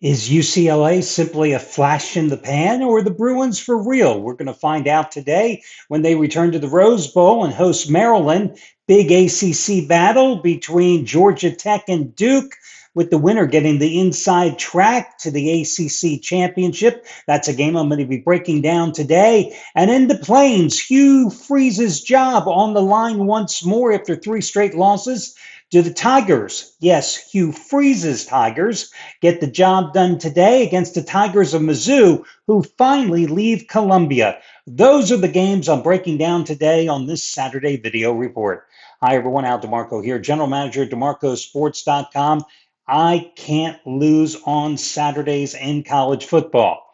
Is UCLA simply a flash in the pan, or are the Bruins for real? We're going to find out today when they return to the Rose Bowl and host Maryland. Big ACC battle between Georgia Tech and Duke, with the winner getting the inside track to the ACC championship. That's a game I'm going to be breaking down today. And in the Plains, Hugh Freeze's job on the line once more after three straight losses. Do the Tigers, yes, Hugh Freeze's Tigers, get the job done today against the Tigers of Mizzou, who finally leave Columbia? Those are the games I'm breaking down today on this Saturday video report. Hi, everyone. Al DeMarco here, General Manager at DeMarcoSports.com. I can't lose on Saturdays in college football.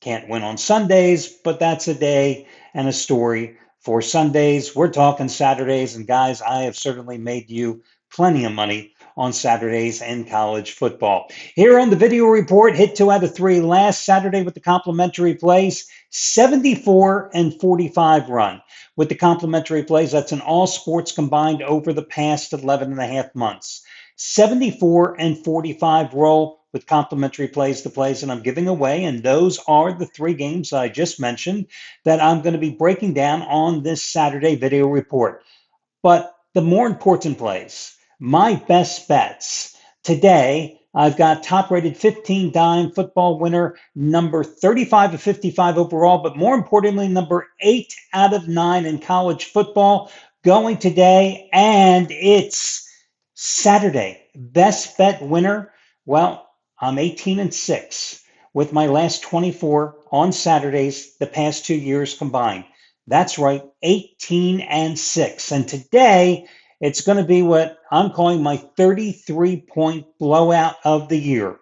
Can't win on Sundays, but that's a day and a story for Sundays. We're talking Saturdays, and guys, I have certainly made you plenty of money on Saturdays in college football. Here on the video report, hit 2 out of 3 last Saturday with the complimentary plays, 74 and 45 run. With the complimentary plays, that's in all sports combined over the past 11 and a half months. 74 and 45 roll with complimentary plays, the plays that I'm giving away. And those are the three games I just mentioned that I'm going to be breaking down on this Saturday video report. But the more important plays, my best bets today. I've got top rated 15 dime football winner, number 35 of 55 overall, but more importantly, number 8 out of 9 in college football going today. And it's Saturday. Best bet winner. Well, I'm 18 and 6 with my last 24 on Saturdays the past 2 years combined. That's right, 18 and 6. And today it's going to be what I'm calling my 33-point blowout of the year.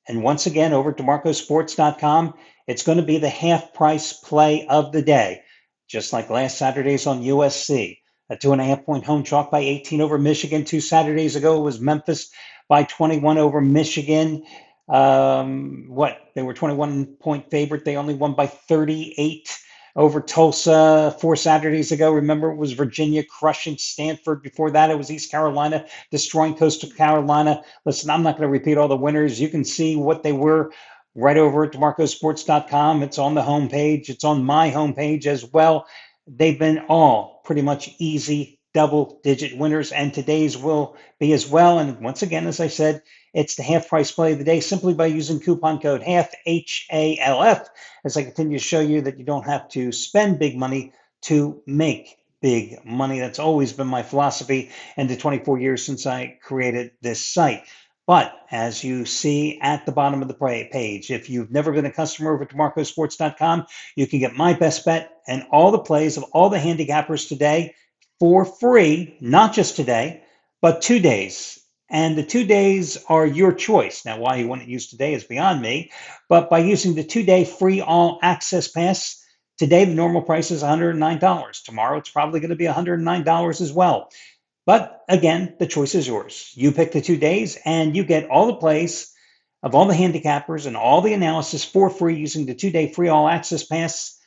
And once again, over at DeMarcoSports.com, it's going to be the half price play of the day, just like last Saturday's on USC. A 2.5 point home chalk by 18 over Michigan. 2 Saturdays ago, it was Memphis by 21 over Michigan. They were 21-point favorite. They only won by 38 over Tulsa 4 Saturdays ago. Remember, it was Virginia crushing Stanford. Before that, it was East Carolina destroying Coastal Carolina. Listen, I'm not going to repeat all the winners. You can see what they were right over at DeMarcoSports.com. It's on the homepage. It's on my homepage as well. They've been all pretty much easy double-digit winners, and today's will be as well. And once again, as I said, it's the half price play of the day simply by using coupon code HALF, HALF, as I continue to show you that you don't have to spend big money to make big money. That's always been my philosophy in the 24 years since I created this site. But as you see at the bottom of the page, if you've never been a customer over at DeMarcoSports.com, you can get my best bet and all the plays of all the handicappers today for free, not just today, but 2 days. And the 2 days are your choice. Now, why you wouldn't use today is beyond me. But by using the 2 day free all access pass, today the normal price is $109. Tomorrow it's probably going to be $109 as well. But again, the choice is yours. You pick the 2 days and you get all the plays of all the handicappers and all the analysis for free using the 2 day free all access pass.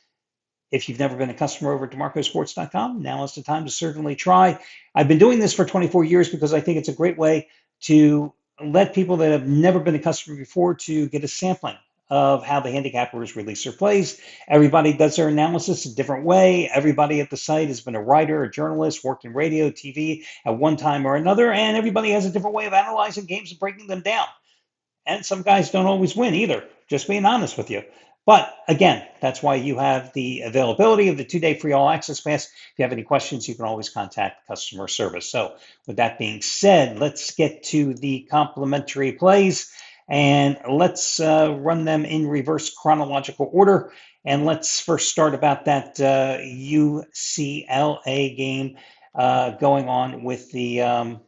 If you've never been a customer over at DeMarcoSports.com, now is the time to certainly try. I've been doing this for 24 years because I think it's a great way to let people that have never been a customer before to get a sampling of how the handicappers release their plays. Everybody does their analysis a different way. Everybody at the site has been a writer, a journalist, worked in radio, TV at one time or another, and everybody has a different way of analyzing games and breaking them down. And some guys don't always win either, just being honest with you. But again, that's why you have the availability of the 2 day free all access pass. If you have any questions, you can always contact customer service. So with that being said, let's get to the complimentary plays and let's run them in reverse chronological order. And let's first start about that UCLA game going on with the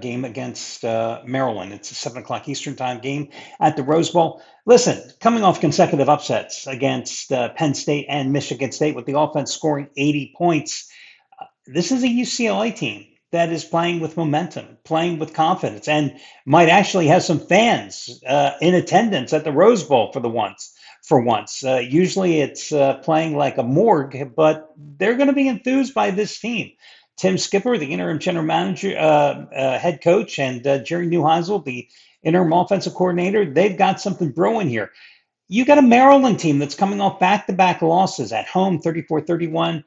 game against Maryland. It's a 7 o'clock Eastern time game at the Rose Bowl. Listen, coming off consecutive upsets against Penn State and Michigan State with the offense scoring 80 points, this is a UCLA team that is playing with momentum, playing with confidence, and might actually have some fans in attendance at the Rose Bowl for once. Usually it's playing like a morgue, but they're going to be enthused by this team. Tim Skipper, the interim general manager, head coach, and Jerry Neuheisel, the interim offensive coordinator, they've got something brewing here. You got a Maryland team that's coming off back-to-back losses at home, 34-31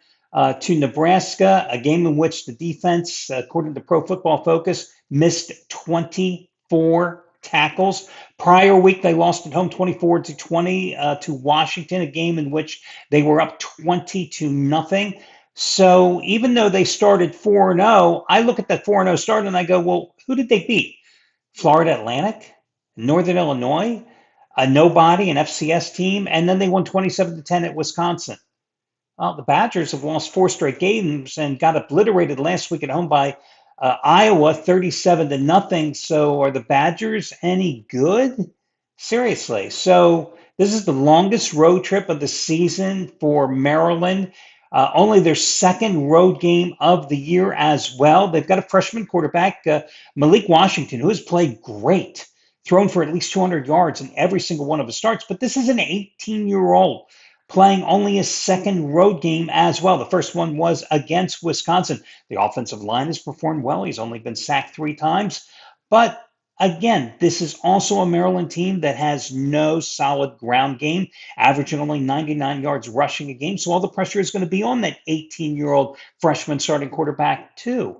to Nebraska, a game in which the defense, according to Pro Football Focus, missed 24 tackles. Prior week, they lost at home 24-20 to Washington, a game in which they were up 20-0. So even though they started 4-0, I look at that 4-0 start and I go, well, who did they beat? Florida Atlantic, Northern Illinois, a nobody, an FCS team, and then they won 27-10 at Wisconsin. Well, the Badgers have lost four straight games and got obliterated last week at home by Iowa, 37-0. So are the Badgers any good? Seriously. So this is the longest road trip of the season for Maryland. Only their second road game of the year as well. They've got a freshman quarterback, Malik Washington, who has played great, thrown for at least 200 yards in every single one of his starts. But this is an 18-year-old playing only his second road game as well. The first one was against Wisconsin. The offensive line has performed well. He's only been sacked 3 times. But again, this is also a Maryland team that has no solid ground game, averaging only 99 yards rushing a game. So all the pressure is going to be on that 18-year-old freshman starting quarterback too.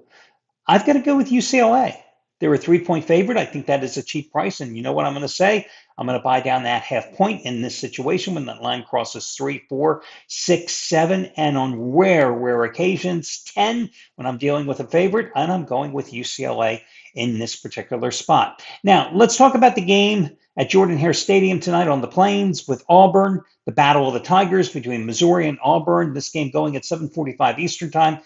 I've got to go with UCLA. They're a 3-point favorite. I think that is a cheap price. And you know what I'm going to say? I'm going to buy down that half point in this situation when that line crosses 3, 4, 6, 7, and on rare occasions, 10 when I'm dealing with a favorite. And I'm going with UCLA in this particular spot. Now, let's talk about the game at Jordan-Hare Stadium tonight on the Plains with Auburn, the Battle of the Tigers between Missouri and Auburn. This game going at 7:45 Eastern Time.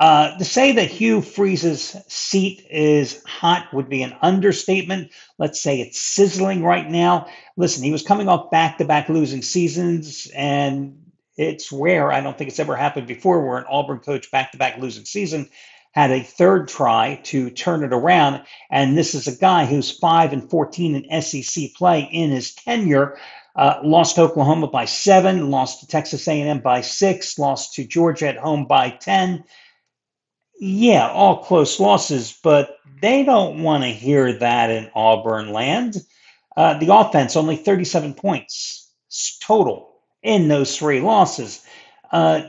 To say that Hugh Freeze's seat is hot would be an understatement. Let's say it's sizzling right now. Listen, he was coming off back-to-back losing seasons, and it's rare. I don't think it's ever happened before where an Auburn coach back-to-back losing season had a third try to turn it around. And this is a guy who's 5-14 in SEC play in his tenure. Lost to Oklahoma by 7, lost to Texas A&M by 6, lost to Georgia at home by 10. Yeah, all close losses, but they don't want to hear that in Auburn land. The offense, only 37 points total in those 3 losses.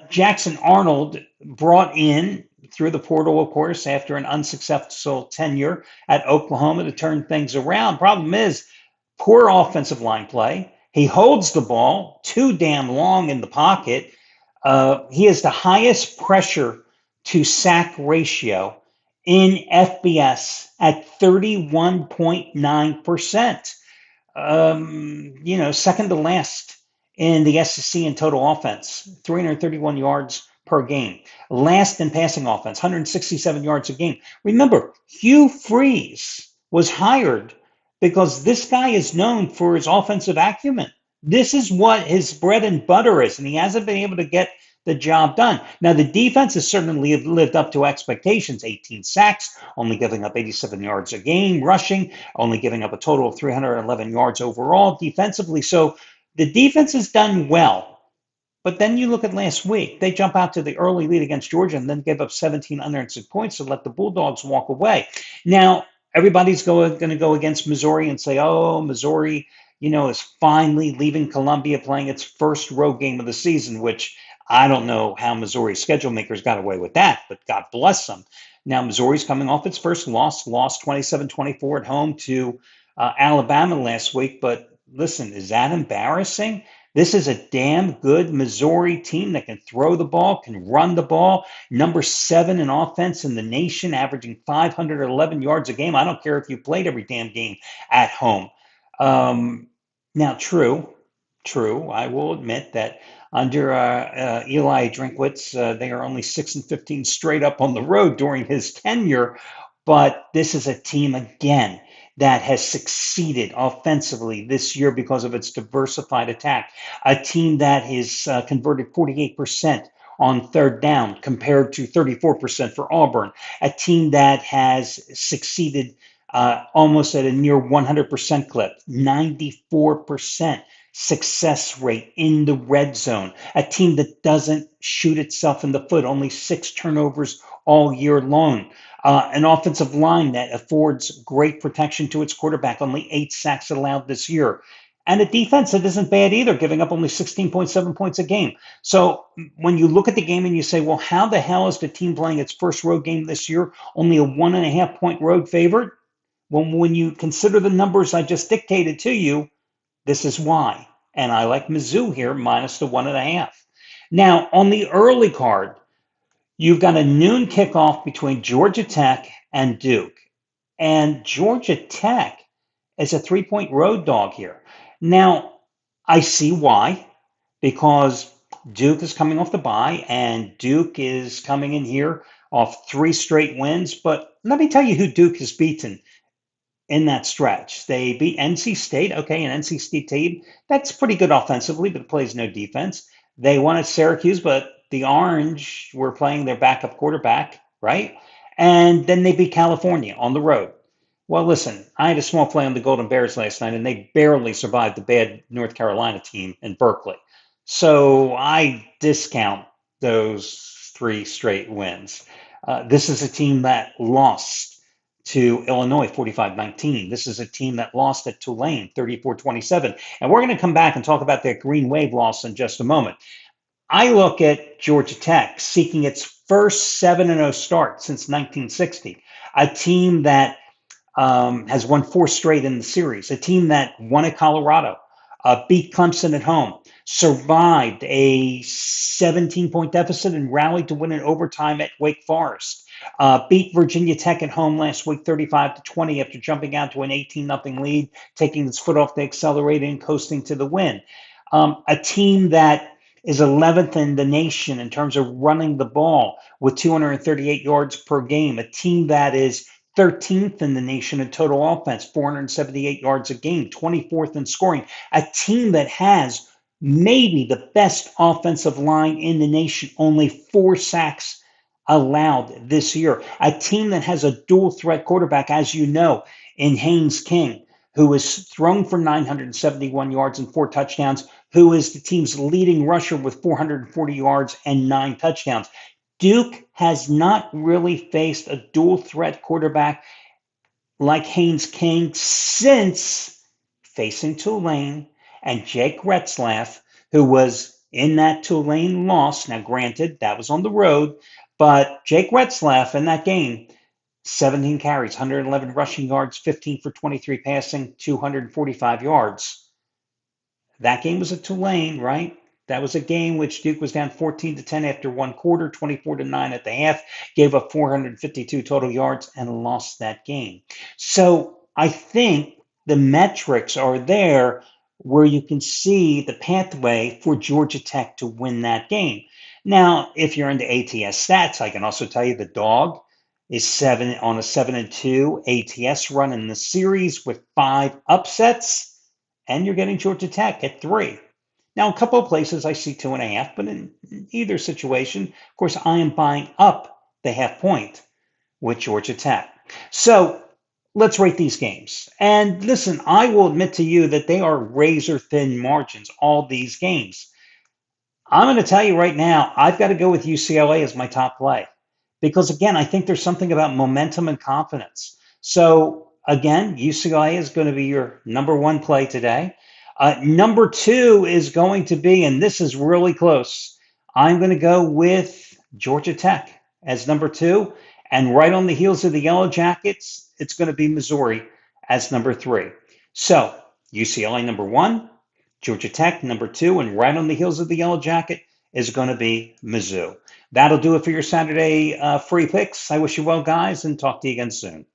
Jackson Arnold brought in through the portal, of course, after an unsuccessful tenure at Oklahoma to turn things around. Problem is, poor offensive line play. He holds the ball too damn long in the pocket. He has the highest pressure to sack ratio in FBS at 31.9%. Second to last in the SEC in total offense, 331 yards per game. Last in passing offense, 167 yards a game. Remember, Hugh Freeze was hired because this guy is known for his offensive acumen. This is what his bread and butter is, and he hasn't been able to get the job done. Now, the defense has certainly lived up to expectations. 18 sacks, only giving up 87 yards a game, rushing, only giving up a total of 311 yards overall defensively. So the defense has done well. But then you look at last week, they jump out to the early lead against Georgia and then give up 17 unanswered points to let the Bulldogs walk away. Now, everybody's going to go against Missouri and say, oh, Missouri, is finally leaving Columbia, playing its first road game of the season, which I don't know how Missouri's schedule makers got away with that, but God bless them. Now, Missouri's coming off its first lost 27-24 at home to Alabama last week. But listen, is that embarrassing? This is a damn good Missouri team that can throw the ball, can run the ball. Number 7 in offense in the nation, averaging 511 yards a game. I don't care if you played every damn game at home. Now, true, I will admit that under Eli Drinkwitz, they are only 6-15 straight up on the road during his tenure. But this is a team, again, that has succeeded offensively this year because of its diversified attack. A team that is converted 48% on third down compared to 34% for Auburn. A team that has succeeded almost at a near 100% clip, 94% success rate in the red zone, a team that doesn't shoot itself in the foot, only 6 turnovers all year long, an offensive line that affords great protection to its quarterback, only 8 sacks allowed this year, and a defense that isn't bad either, giving up only 16.7 points a game. So when you look at the game and you say, well, how the hell is the team playing its first road game this year only a 1.5 point road favorite? Well, when you consider the numbers I just dictated to you, this is why. And I like Mizzou here minus the 1.5. Now, on the early card, you've got a noon kickoff between Georgia Tech and Duke. And Georgia Tech is a 3 point road dog here. Now, I see why, because Duke is coming off the bye and Duke is coming in here off 3 straight wins. But let me tell you who Duke has beaten in that stretch. They beat NC State, okay, an NC State team that's pretty good offensively, but plays no defense. They won at Syracuse, but the Orange were playing their backup quarterback, right? And then they beat California on the road. Well, listen, I had a small play on the Golden Bears last night, and they barely survived the bad North Carolina team in Berkeley. So I discount those 3 straight wins. This is a team that lost to Illinois 45-19. This is a team that lost at Tulane 34-27. And we're going to come back and talk about that Green Wave loss in just a moment. I look at Georgia Tech seeking its first 7-0 start since 1960, a team that has won 4 straight in the series, a team that won at Colorado, beat Clemson at home, survived a 17-point deficit and rallied to win in overtime at Wake Forest, beat Virginia Tech at home last week 35-20 after jumping out to an 18-0 lead, taking its foot off the accelerator and coasting to the win. A team that is 11th in the nation in terms of running the ball with 238 yards per game, a team that is 13th in the nation in total offense, 478 yards a game, 24th in scoring, a team that has maybe the best offensive line in the nation, only 4 sacks allowed this year, a team that has a dual threat quarterback, as you know, in Haynes King, who is thrown for 971 yards and 4 touchdowns, who is the team's leading rusher with 440 yards and 9 touchdowns. Duke has not really faced a dual threat quarterback like Haynes King since facing Tulane and Jake Retzlaff, who was in that Tulane loss. Now, granted, that was on the road, but Jake Retzlaff in that game, 17 carries, 111 rushing yards, 15 for 23 passing, 245 yards. That game was at Tulane, right? That was a game which Duke was down 14-10 after 1 quarter, 24-9 at the half, gave up 452 total yards and lost that game. So I think the metrics are there where you can see the pathway for Georgia Tech to win that game. Now, if you're into ATS stats, I can also tell you the dog is 7 on a 7-2 ATS run in the series with 5 upsets, and you're getting Georgia Tech at 3. Now, a couple of places I see 2.5, but in either situation, of course, I am buying up the half point with Georgia Tech. So let's rate these games. And listen, I will admit to you that they are razor thin margins, all these games. I'm going to tell you right now, I've got to go with UCLA as my top play. Because again, I think there's something about momentum and confidence. So again, UCLA is going to be your number 1 play today. Number 2 is going to be, and this is really close, I'm going to go with Georgia Tech as number 2. And right on the heels of the Yellow Jackets, it's going to be Missouri as number 3. So UCLA number 1, Georgia Tech number 2, and right on the heels of the Yellow Jacket is going to be Mizzou. That'll do it for your Saturday free picks. I wish you well, guys, and talk to you again soon.